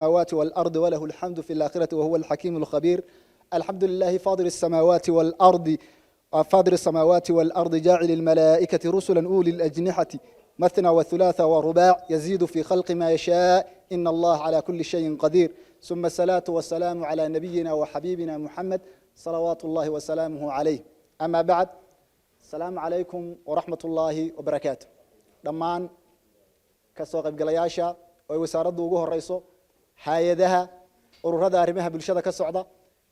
السماوات والأرض وله الحمد في الآخرة وهو الحكيم الخبير. الحمد لله فاضل السماوات والأرض جاعل الملائكة رسلا أولي الأجنحة مثنى وثلاث ورباع يزيد في خلق ما يشاء إن الله على كل شيء قدير. ثم الصلاة والسلام على نبينا وحبيبنا محمد صلوات الله وسلامه عليه. أما بعد، السلام عليكم ورحمة الله وبركاته. دمان كسوق بقلياشا ووزارة دوغوه الرئيسو hay-adaha ururada arrimaha bulshada ka socda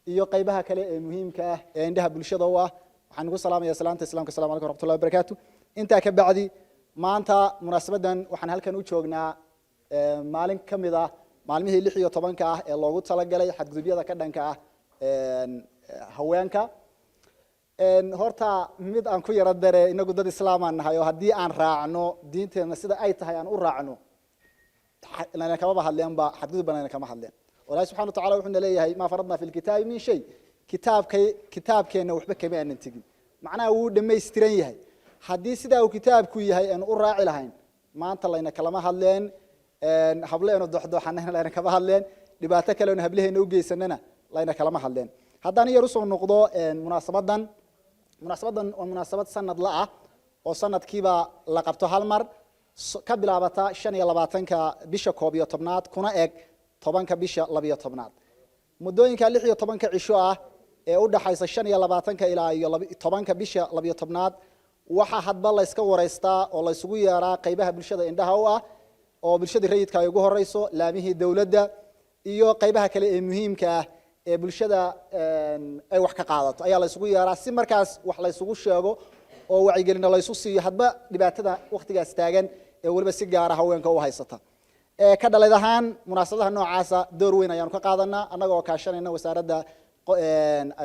iyo qaybaha kale ee muhiimka ah ee indhaha bulshada u ah waxaan ugu salaamayaa salaanta islaamka. Assalaamu alaykum warahmatullahi wabarakatuh. Intaa ka bacdi, maanta munaasabadan waxaan halkan u joognaa maalin kamid ah maalmihii 16 ah ee loogu talagalay xadgudubyada ka dhanka ah haweenka. horta mid aan ku yara dare inagu dad islaamaan nahay oo haddii aan raacno diinteena sida ay tahay aan u raacno لأن كما بحلين حدود بنا كما حلين. والله سبحانه وتعالى وحنا ليه ما فرضنا في الكتاب من شيء. كتاب كأنه وحبك كمان ننتجي. معناه هو دم يستريه. حديث ده وكتاب كوي هاي أن أراعي لهين. ما أنت الله إن كلامه حلين. حبلين الضح حنا لنا كما حلين. لبعتك لو نهبله نوجي سننا الله إن كلامه حلين. هذا نيجي رسول النقضاء مناسبات سنة لا وسنة كيبا لقبته هالمر. كبلابتا 25 bisha 11 kuna eg 10 bisha 12 mudooyinka 16 cisho ah ee u dhaxaysa 25 ilaa 10 bisha 12 waxa hadba la iska wareystaa oo la isugu yeeraa qaybaha bulshada indhaha u ah oo bulshada rayidka ay ugu horeyso laamihii dawladda iyo qaybaha kale ee muhiimka ah ee bulshada ay wax ka qaadato ayaa la isugu yeeraa si markaas wax la isugu sheego oo wacyigelin la isu siiyo hadba dhibaatada waqtigaas taagan ee waliba si gaar ah haweenka u haysata ka dhaleedahan munaasabadaha noocaasa door weyn ayaan ka qaadanaa annaga oo kaashanayna wasaaradda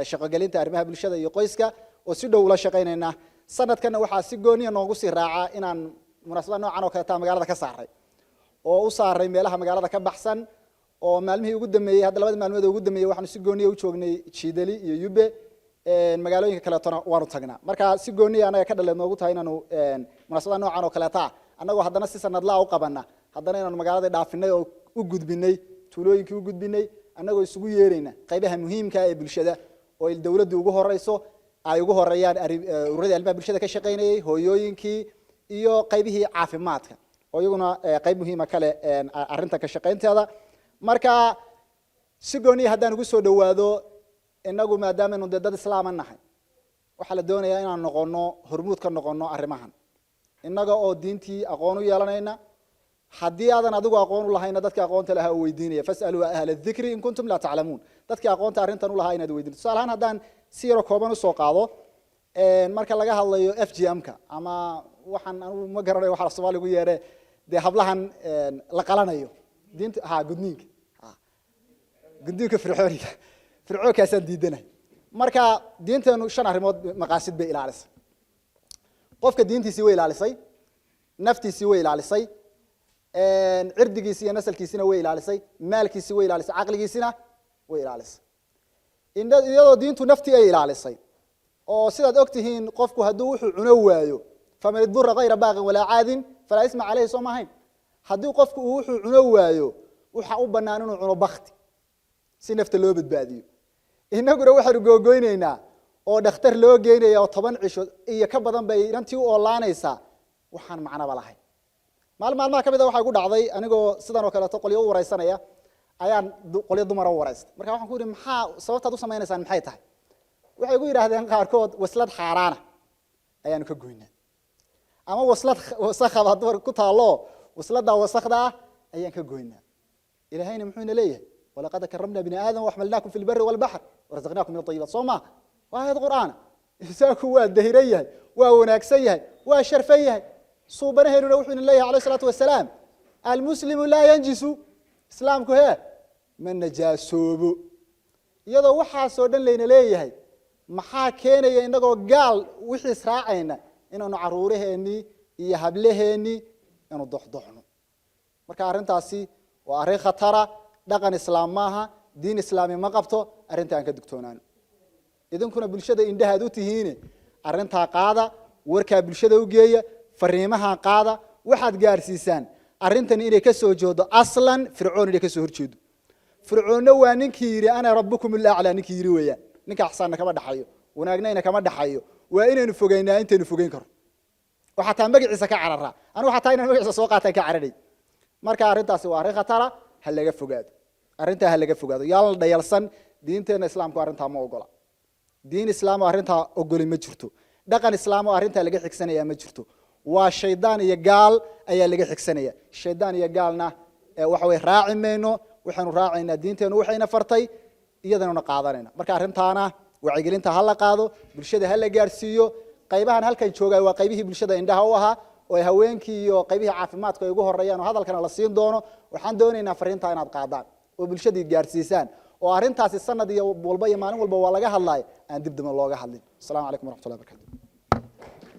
shaqo-gelinta arrimaha bulshada iyo qoyska oo si dhow la shaqeynayna. sanadkan waxaa si gooniya noogu sii raaca inaan munaasabadaha noocan oo kale taa magaalada ka saaray oo u saaray meelaha magaalada ka baxsan oo maalmihii ugu dambeeyay hadda labada maalmood ugu dambeeyay waxaan si gooniya u joognay Jiidali iyo Yube magaalooyinka kale toona waanu tagnaa. marka si gooniya anaga ka dhaleed noogu tahay inaanu munaasabadaha noocan oo kale taa annagoo haddana si sanad la u qabana haddana inaan magaalada dhaafinay oo u gudbinay tuulooyinkii u gudbinay annagoo isugu yeerayna qaybaha muhiimka ah ee bulshada oo dawladdu ugu horeyso ay ugu horeeyaan ururada arrimaha bulshada ka shaqeynayay hooyooyinkii iyo qaybihii caafimaadka oo iyaguna qayb muhiim ah kale arrinta ka shaqeynteeda. marka si gooni haddaan ugu soo dhawaado inagu maadaama inuu dad islaam nahay waxa la doonayaa inaan noqono hormuud ka noqono arrimahan innaga oo diintii aqoon u yeelanayna haddii aadan adigu aqoon u lahayna dadka aqoonta lahaa u weydiinaya fasalu ahla dhikri in kuntum la ta'lamun dadka aqoonta arrintan u lahaa inaad weydiinto. tusaalahaan haddaan si yar kooban u soo qaado marka laga hadlayo FGM-ka ama waxaan anigu ma garanayo waxa Soomaaligu yeeree de hablahan la qalanayo diinta gudniinka fircoonkaasaan diidanahay. marka diinteenu 5 arrimood maqaasid bay ilaalisay. qofka diintiisii way ilaalisay, naftiisii way ilaalisay, cirdigiisii iyo nasalkiisina way ilaalisay, maalkiisii way ilaalisay, aqligiisina way ilaalisay. iyadoo diintu naftii ay ilaalisay oo sidaad ogtihiin qofku hadduu wuxuu cuno waayo faman durra ghayra baaqin walaa caadin falaa isma calayhi soo maahayn. haddii qofku uu wuxuu cuno waayo waxa u bannaan inuu cuno bakti si nafta loo badbaadiyo. innaguna waxaanu googoynaynaa oo dhakhtar loo geynaya oo 10 cisho iyo ka badan bay intii u oolaanaysaa waxaan macnaba lahayn. maalmaha kamid ah waxa igu dhacday anigoo sidan oo kale qolyo u wareysanaya ayaan qolyo dumar u wareystay. marka waxaan ku yiri maxaa sababtaad u sameeynaysan maxay tahay? waxay igu yiraahdeen qaarkood waslad xaaraana ayaan ka goynaa ama waslad wasakha dumar ku taalo waslada wasakhda ayaan ka goynaa. ilaahayna muxuu leeyahay walaqad karramna bani aadam wa hamalnakum fil barri wal bahr warazaqnakum min at-tayyibat soma وهذا القرآن إنسانك هو الدهيرية وناكسيه وشرفيه صوبناه نوحنا الله عليه الصلاة والسلام المسلم لا ينجس إسلامك هي من نجاسوب يضع وحى سودان لين ليه محا كان يندقو قال وحي سراعينا إنه نعروره إني يهبله إني إنه ضحضحنا مركا أرنتاسي وأرين خطرة دقن إسلام ماها دين إسلامي ما قبطه أرنتان كدكتونان إذن كنا بالشدة إن ده هذو تهينه أرنتها قاعدة وركا بالشدة وجية فريمها قاعدة واحد جارسيسان أرنتني إلى كسر جود أصلاً فرعون إلى كسر جود fircoonna waa ninkii yiri ana rabbukum al-a'la ninkii yiri weeyaan ninka xasaanna kama dhaxayo wanaagna kama dhaxayo waa inaynu fogeynaa intaynu fogeyn karo waxa taa magaciisa ka carara anu waxa taa inaan magaciisa soo qaatay ka cararay marka arintaasi waa arrin khatara hal laga fogaado arinta hal laga fogaado yaal dhayalsan diinteena islaamku arinta ma ogola diin islaam arinta ogoli ma jirto dhaqan islaam arinta laga xigsanaya ma jirto waa shaydaan iyo gaal ayaa laga xigsanaya shaydaan iyo gaalna waxa way raaci meeno waxaanu raacaynaa diinteenu waxayna fartay iyadana qaadanayna marka arintaana wacyigelinta hal la qaado bulshada hal la gaarsiiyo qaybahan halkan joogay waa qaybihii bulshada indhaha u ahaa oo haweenkii iyo qaybihii caafimaadka ay ugu horeeyaan oo hadalkana la siin doono waxaan doonaynaa fariinta inaad qaadaan oo bulshadii gaarsiisaan oo arintaasi sanad iyo walba iyo maalin walba waa laga hadlay aan dib dib looga hadlin. Assalaamu calaykum waraxmatullaahi wabarakaatuh.